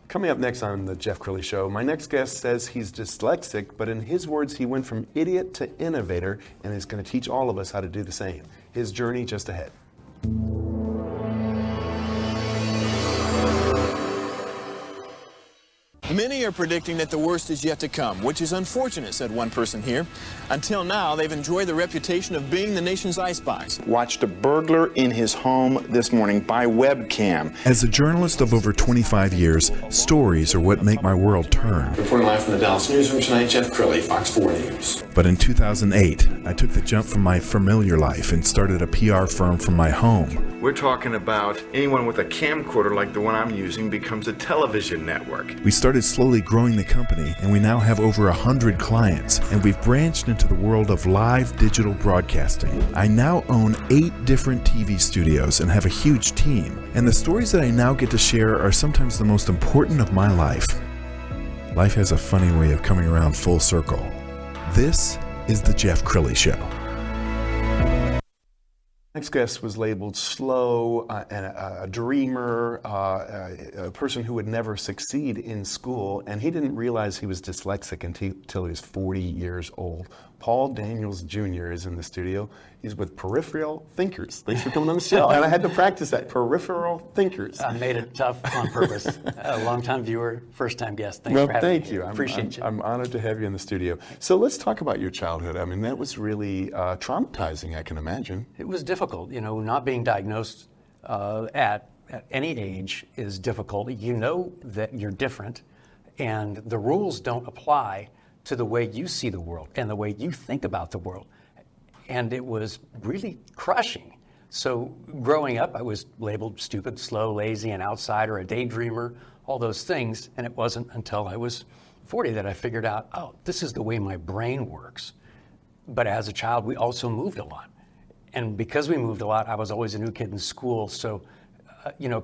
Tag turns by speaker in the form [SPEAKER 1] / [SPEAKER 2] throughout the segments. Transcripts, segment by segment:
[SPEAKER 1] Coming up next on the Jeff Crilley Show, my next guest says he's dyslexic, but in his words, he went from idiot to innovator and is going to teach all of us how to do the same. His journey just ahead.
[SPEAKER 2] Many are predicting that the worst is yet to come, which is unfortunate, said one person here. Until now, they've enjoyed the reputation of being the nation's icebox.
[SPEAKER 3] Watched a burglar in his home this morning by webcam.
[SPEAKER 4] As a journalist of over 25 years, stories are what make my world turn.
[SPEAKER 5] Reporting live from the Dallas newsroom tonight, Jeff Crilley, Fox 4 News.
[SPEAKER 4] But in 2008, I took the jump from my familiar life and started a PR firm from my home.
[SPEAKER 3] We're talking about anyone with a camcorder like the one I'm using becomes a television network.
[SPEAKER 4] We started slowly growing the company, and we now have over 100 clients, and we've branched into the world of live digital broadcasting. I now own 8 different TV studios and have a huge team, and the stories that I now get to share are sometimes the most important of my life. Life has a funny way of coming around full circle. This is the Jeff Crilley Show.
[SPEAKER 1] Next guest was labeled slow, and a dreamer, a person who would never succeed in school, and he didn't realize he was dyslexic until he was 40 years old. Paul Daniels Jr. is in the studio. He's with Peripheral Thinkers. Thanks for coming on the show. And I had to practice that, Peripheral Thinkers.
[SPEAKER 6] I made it tough on purpose. A long-time viewer, first-time guest. Thanks for having me.
[SPEAKER 1] Thank you.
[SPEAKER 6] Appreciate you.
[SPEAKER 1] I'm honored to have you in the studio. So let's talk about your childhood. I mean, that was really traumatizing, I can imagine.
[SPEAKER 6] It was difficult. You know, not being diagnosed at any age is difficult. You know that you're different, and the rules don't apply to the way you see the world and the way you think about the world. And it was really crushing. So growing up, I was labeled stupid, slow, lazy, an outsider, a daydreamer, all those things. And it wasn't until I was 40 that I figured out, oh, this is the way my brain works. But as a child, we also moved a lot. And because we moved a lot, I was always a new kid in school. So,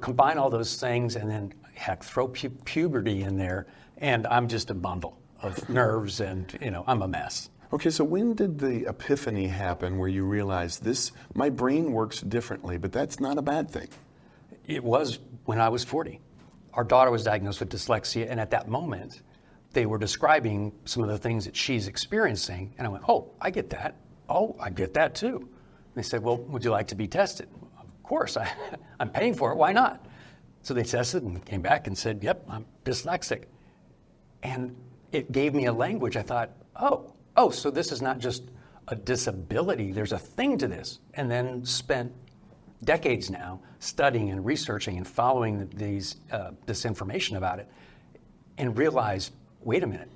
[SPEAKER 6] combine all those things and then, heck, throw puberty in there, and I'm just a bundle of nerves, and I'm a mess.
[SPEAKER 1] Okay, so when did the epiphany happen where you realized my brain works differently, but that's not a bad thing?
[SPEAKER 6] It was when I was 40. Our daughter was diagnosed with dyslexia, and at that moment, they were describing some of the things that she's experiencing, and I went, oh, I get that. Oh, I get that too. And they said, well, would you like to be tested? Of course, I'm paying for it, why not? So they tested and came back and said, yep, I'm dyslexic. And it gave me a language. I thought, oh, so this is not just a disability, there's a thing to this. And then spent decades now studying and researching and following this information about it, and realized, wait a minute,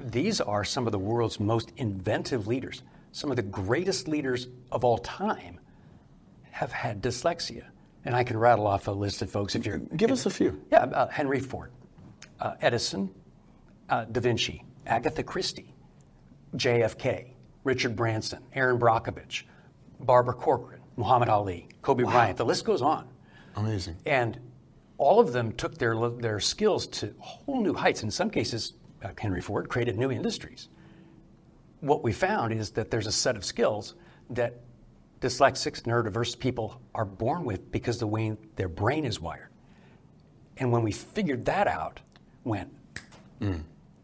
[SPEAKER 6] these are some of the world's most inventive leaders. Some of the greatest leaders of all time have had dyslexia. And I can rattle off a list of folks if you're...
[SPEAKER 1] Give us a few.
[SPEAKER 6] Yeah, Henry Ford, Edison, Da Vinci, Agatha Christie, JFK, Richard Branson, Aaron Brockovich, Barbara Corcoran, Muhammad Ali, Kobe Bryant. The list goes on.
[SPEAKER 1] Amazing.
[SPEAKER 6] And all of them took their skills to whole new heights. In some cases, Henry Ford created new industries. What we found is that there's a set of skills that dyslexics, neurodiverse people are born with because the way their brain is wired. And when we figured that out,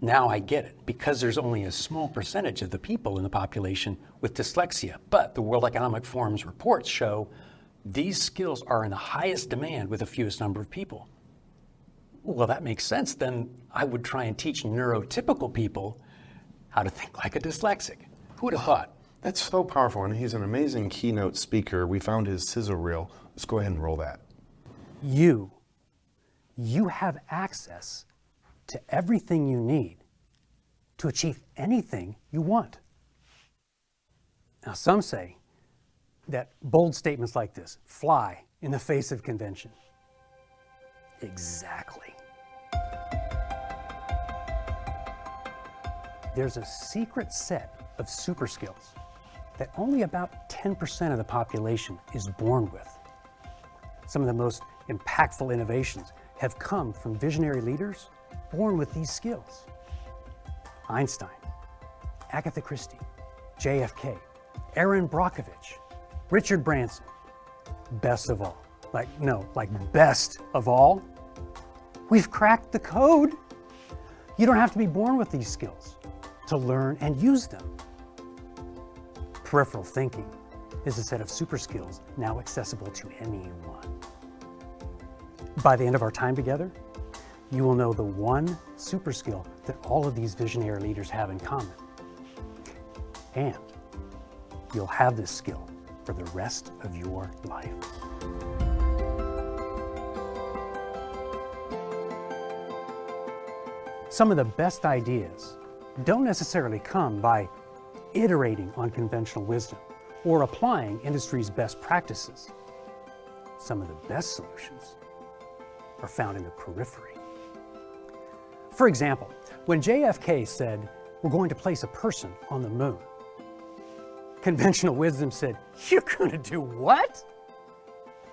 [SPEAKER 6] now I get it, because there's only a small percentage of the people in the population with dyslexia. But the World Economic Forum's reports show these skills are in the highest demand with the fewest number of people. Well, that makes sense. Then I would try and teach neurotypical people how to think like a dyslexic. Who would have thought?
[SPEAKER 1] That's so powerful, and he's an amazing keynote speaker. We found his sizzle reel. Let's go ahead and roll that.
[SPEAKER 7] You have access to everything you need to achieve anything you want. Now, some say that bold statements like this fly in the face of convention. Exactly. There's a secret set of super skills that only about 10% of the population is born with. Some of the most impactful innovations have come from visionary leaders born with these skills. Einstein, Agatha Christie, JFK, Aaron Brockovich, Richard Branson. Best of all. Best of all? We've cracked the code. You don't have to be born with these skills to learn and use them. Peripheral thinking is a set of super skills now accessible to anyone. By the end of our time together, you will know the one super skill that all of these visionary leaders have in common. And you'll have this skill for the rest of your life. Some of the best ideas don't necessarily come by iterating on conventional wisdom or applying industry's best practices. Some of the best solutions are found in the periphery. For example, when JFK said, "We're going to place a person on the moon," conventional wisdom said, "You're gonna do what?"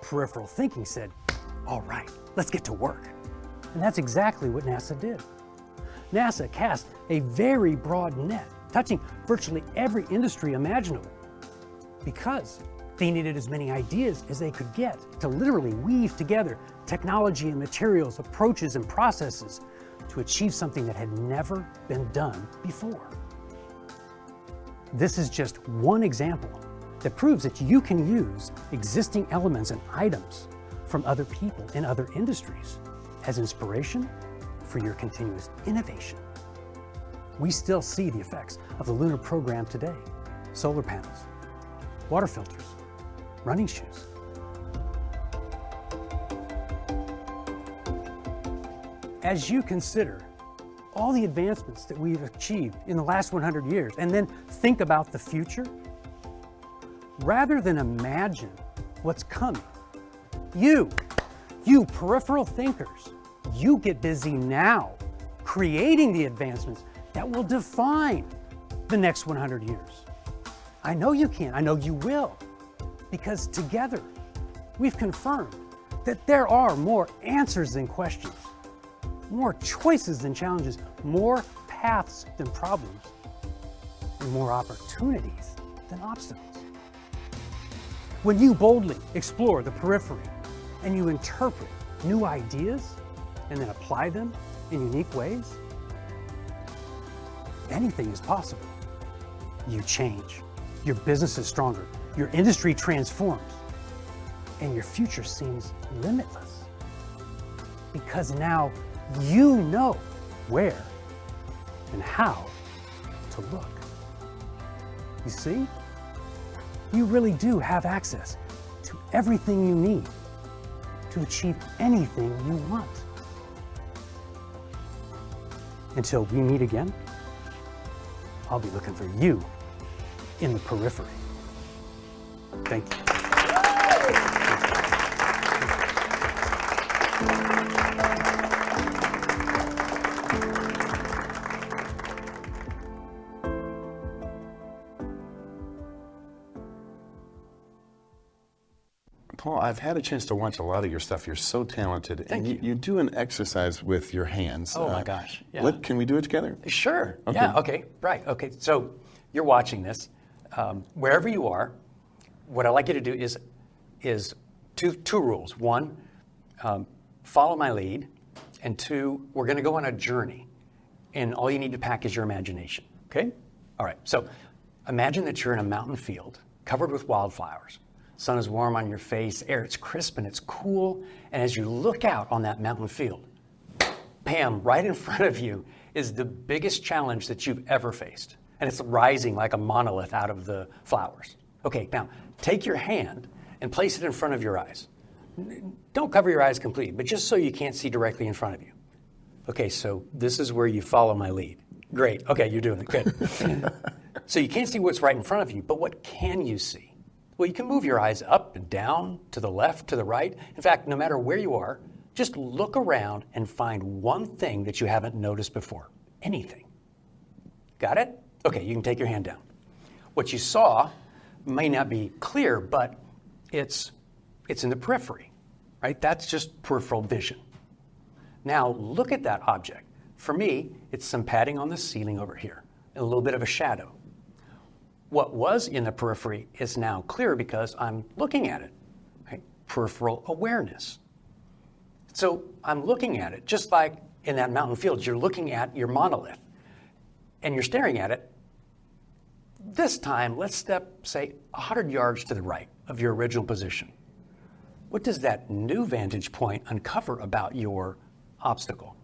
[SPEAKER 7] Peripheral thinking said, "All right, let's get to work." And that's exactly what NASA did. NASA cast a very broad net, touching virtually every industry imaginable, because they needed as many ideas as they could get to literally weave together technology and materials, approaches and processes to achieve something that had never been done before. This is just one example that proves that you can use existing elements and items from other people in other industries as inspiration for your continuous innovation. We still see the effects of the lunar program today: solar panels, water filters, running shoes. As you consider all the advancements that we've achieved in the last 100 years, and then think about the future, rather than imagine what's coming, you peripheral thinkers, you get busy now creating the advancements that will define the next 100 years. I know you can, I know you will, because together we've confirmed that there are more answers than questions, more choices than challenges, more paths than problems, and more opportunities than obstacles. When you boldly explore the periphery and you interpret new ideas and then apply them in unique ways, anything is possible. You change, your business is stronger, your industry transforms, and your future seems limitless. Because now you know where and how to look. You see, you really do have access to everything you need to achieve anything you want. Until we meet again, I'll be looking for you in the periphery. Thank you.
[SPEAKER 1] Paul, I've had a chance to watch a lot of your stuff. You're so talented.
[SPEAKER 6] Thank
[SPEAKER 1] and you do an exercise with your hands.
[SPEAKER 6] Oh my gosh. Yeah.
[SPEAKER 1] Can we do it together?
[SPEAKER 6] Sure.
[SPEAKER 1] Okay.
[SPEAKER 6] Yeah, okay, right. Okay, so you're watching this. Wherever you are, what I'd like you to do is two rules. One, follow my lead. And two, we're going to go on a journey. And all you need to pack is your imagination. Okay? All right. So imagine that you're in a mountain field covered with wildflowers. Sun is warm on your face, air it's crisp and it's cool, and as you look out on that mountain field, bam, right in front of you is the biggest challenge that you've ever faced. And it's rising like a monolith out of the flowers. Okay, now take your hand and place it in front of your eyes. Don't cover your eyes completely, but just so you can't see directly in front of you. Okay, so this is where you follow my lead. Great, okay, you're doing it, good. So you can't see what's right in front of you, but what can you see? Well, you can move your eyes up and down, to the left, to the right. In fact, no matter where you are, just look around and find one thing that you haven't noticed before. Anything. Got it? Okay, you can take your hand down. What you saw may not be clear, but it's in the periphery, right? That's just peripheral vision. Now, look at that object. For me, it's some padding on the ceiling over here, and a little bit of a shadow. What was in the periphery is now clear because I'm looking at it, right? Peripheral awareness. So I'm looking at it, just like in that mountain field, you're looking at your monolith and you're staring at it. This time, let's step, say, 100 yards to the right of your original position. What does that new vantage point uncover about your obstacle?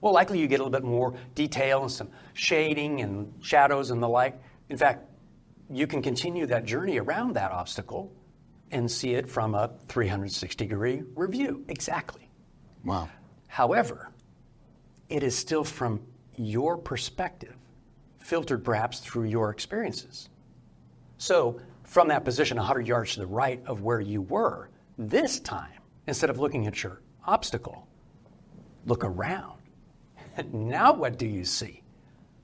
[SPEAKER 6] Well, likely you get a little bit more detail and some shading and shadows and the like. In fact, you can continue that journey around that obstacle and see it from a 360-degree review. Exactly.
[SPEAKER 1] Wow.
[SPEAKER 6] However, it is still from your perspective, filtered perhaps through your experiences. So from that position 100 yards to the right of where you were, this time, instead of looking at your obstacle, look around. Now what do you see?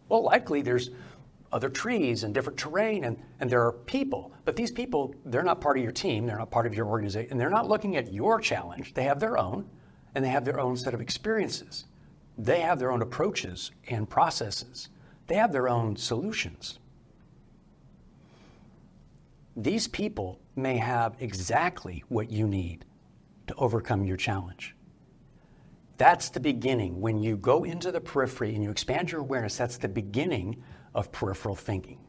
[SPEAKER 6] Well, likely there's other trees and different terrain, and there are people. But these people, they're not part of your team, they're not part of your organization, and they're not looking at your challenge. They have their own, and they have their own set of experiences. They have their own approaches and processes. They have their own solutions. These people may have exactly what you need to overcome your challenge. That's the beginning. When you go into the periphery and you expand your awareness, that's the beginning of peripheral thinking.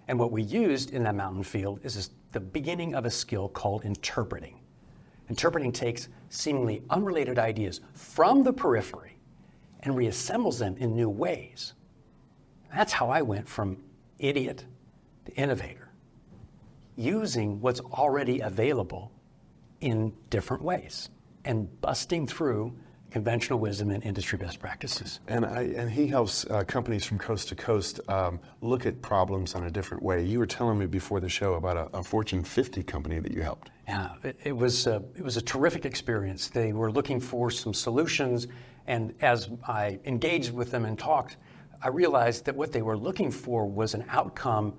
[SPEAKER 6] And what we used in that mountain field is the beginning of a skill called interpreting. Interpreting takes seemingly unrelated ideas from the periphery and reassembles them in new ways. That's how I went from idiot to innovator, using what's already available in different ways and busting through conventional wisdom and industry best practices.
[SPEAKER 1] And he helps companies from coast to coast look at problems in a different way. You were telling me before the show about a Fortune 50 company that you helped.
[SPEAKER 6] Yeah, it was a terrific experience. They were looking for some solutions, and as I engaged with them and talked, I realized that what they were looking for was an outcome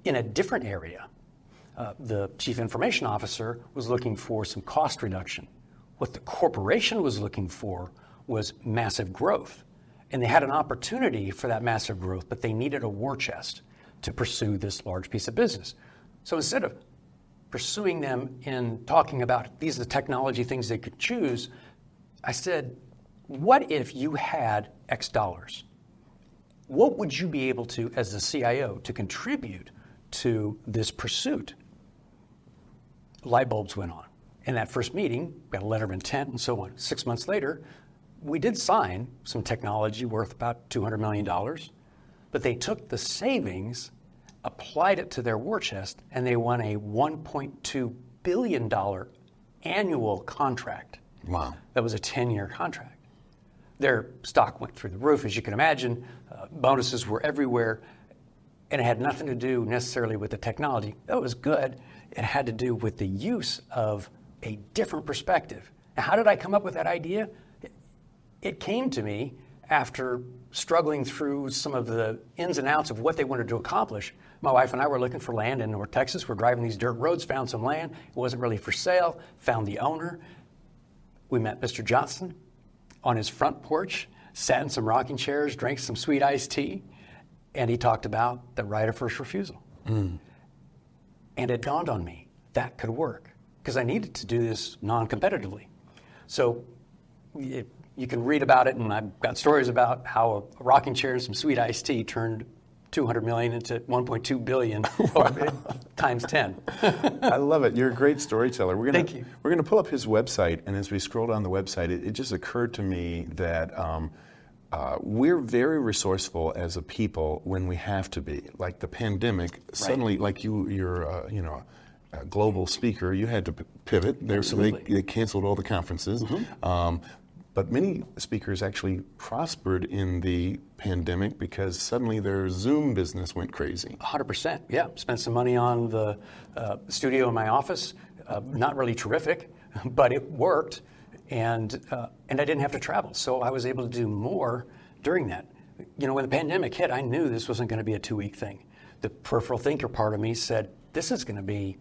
[SPEAKER 6] in a different area. The chief information officer was looking for some cost reduction. What the corporation was looking for was massive growth. And they had an opportunity for that massive growth, but they needed a war chest to pursue this large piece of business. So instead of pursuing them in talking about these are the technology things they could choose, I said, what if you had X dollars? What would you be able to, as the CIO, to contribute to this pursuit? Light bulbs went on. In that first meeting, got a letter of intent and so on. 6 months later, we did sign some technology worth about $200 million, but they took the savings, applied it to their war chest, and they won a $1.2 billion annual contract.
[SPEAKER 1] Wow.
[SPEAKER 6] That was a 10-year contract. Their stock went through the roof, as you can imagine. Bonuses were everywhere, and it had nothing to do necessarily with the technology. That was good. It had to do with the use of a different perspective. Now, how did I come up with that idea? It came to me after struggling through some of the ins and outs of what they wanted to accomplish. My wife and I were looking for land in North Texas. We're driving these dirt roads, found some land. It wasn't really for sale, found the owner. We met Mr. Johnson on his front porch, sat in some rocking chairs, drank some sweet iced tea, and he talked about the right of first refusal. And it dawned on me that could work, because I needed to do this non-competitively. So you can read about it, and I've got stories about how a rocking chair and some sweet iced tea turned $200 million into $1.2 billion times 10.
[SPEAKER 1] I love it. You're a great storyteller.
[SPEAKER 6] Thank you.
[SPEAKER 1] We're going to pull up his website, and as we scroll down the website, it just occurred to me that we're very resourceful as a people when we have to be. Like the pandemic, suddenly, like you're a global speaker, you had to pivot. They canceled all the conferences. But many speakers actually prospered in the pandemic because suddenly their Zoom business went crazy.
[SPEAKER 6] 100%, yeah. Spent some money on the studio in my office. Not really terrific, but it worked. And I didn't have to travel, so I was able to do more during that. You know, when the pandemic hit, I knew this wasn't going to be a 2-week thing. The peripheral thinker part of me said, this is going to be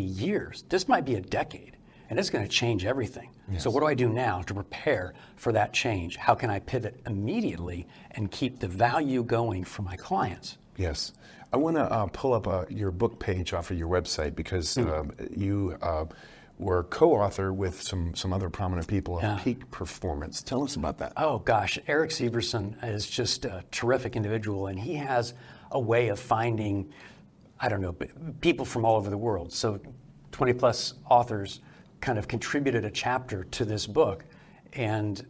[SPEAKER 6] years. This might be a decade, and it's going to change everything. Yes. So what do I do now to prepare for that change? How can I pivot immediately and keep the value going for my clients?
[SPEAKER 1] Yes. I want to pull up your book page off of your website because you were co-author with some other prominent people of Peak Performance. Tell us about that.
[SPEAKER 6] Oh gosh, Eric Severson is just a terrific individual, and he has a way of finding, I don't know, people from all over the world. So 20 plus authors kind of contributed a chapter to this book, and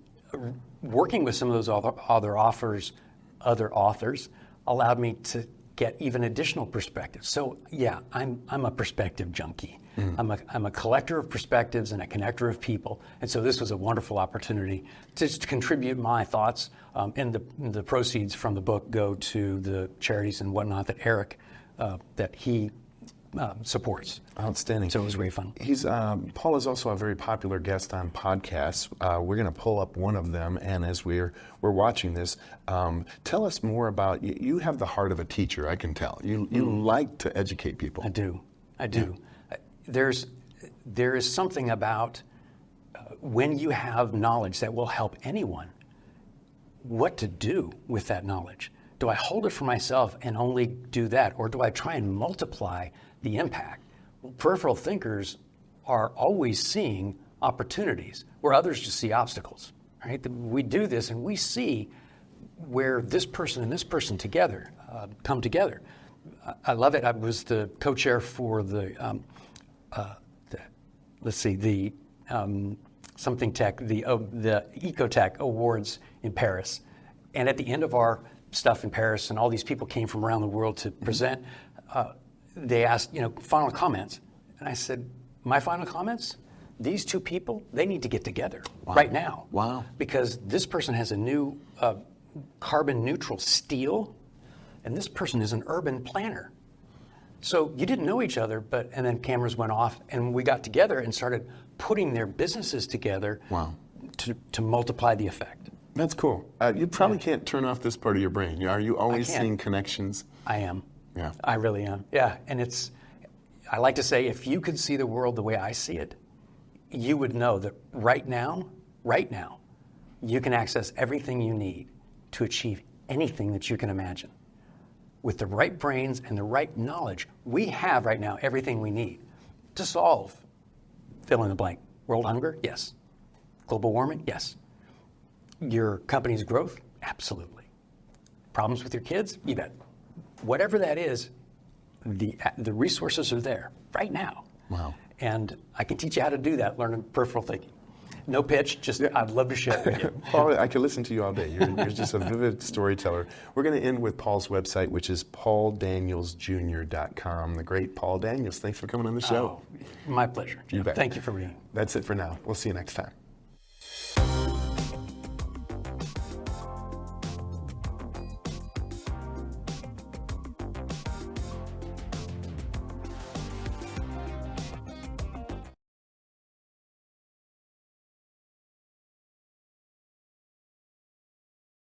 [SPEAKER 6] working with some of those other authors allowed me to get even additional perspectives. So yeah, I'm a perspective junkie. I'm a collector of perspectives and a connector of people, and so this was a wonderful opportunity to just contribute my thoughts. And the proceeds from the book go to the charities and whatnot that Eric that he supports.
[SPEAKER 1] Outstanding.
[SPEAKER 6] So it was really fun.
[SPEAKER 1] Paul is also a very popular guest on podcasts. We're going to pull up one of them, and as we're watching this, tell us more about you. Have the heart of a teacher, I can tell. You like to educate people.
[SPEAKER 6] I do. Yeah. There is something about when you have knowledge that will help anyone, what to do with that knowledge. Do I hold it for myself and only do that, or do I try and multiply the impact? Well, peripheral thinkers are always seeing opportunities where others just see obstacles, right? We do this and we see where this person and this person together come together. I love it. I was the co-chair for the something tech, the Ecotech Awards in Paris. And at the end of our stuff in Paris, and all these people came from around the world to present, they asked, final comments. And I said, my final comments? These two people, they need to get together right now.
[SPEAKER 1] Wow.
[SPEAKER 6] Because this person has a new carbon neutral steel, and this person is an urban planner. So you didn't know each other, and then cameras went off, and we got together and started putting their businesses together to multiply the effect.
[SPEAKER 1] That's cool. You probably can't turn off this part of your brain. Are you always seeing connections?
[SPEAKER 6] I am.
[SPEAKER 1] Yeah.
[SPEAKER 6] I really am. Yeah. And I like to say, if you could see the world the way I see it, you would know that right now, you can access everything you need to achieve anything that you can imagine. With the right brains and the right knowledge, we have right now everything we need to solve fill in the blank. World hunger? Yes. Global warming? Yes. Your company's growth? Absolutely. Problems with your kids? You bet. Whatever that is, the resources are there right now.
[SPEAKER 1] Wow.
[SPEAKER 6] And I can teach you how to do that, learning peripheral thinking. No pitch, just I'd love to share it with you.
[SPEAKER 1] Paul, I could listen to you all day. You're just a vivid storyteller. We're going to end with Paul's website, which is pauldanielsjr.com. The great Paul Daniels. Thanks for coming on the show.
[SPEAKER 6] Oh, my pleasure.
[SPEAKER 1] You bet.
[SPEAKER 6] Thank you for being.
[SPEAKER 1] That's it for now. We'll see you next time.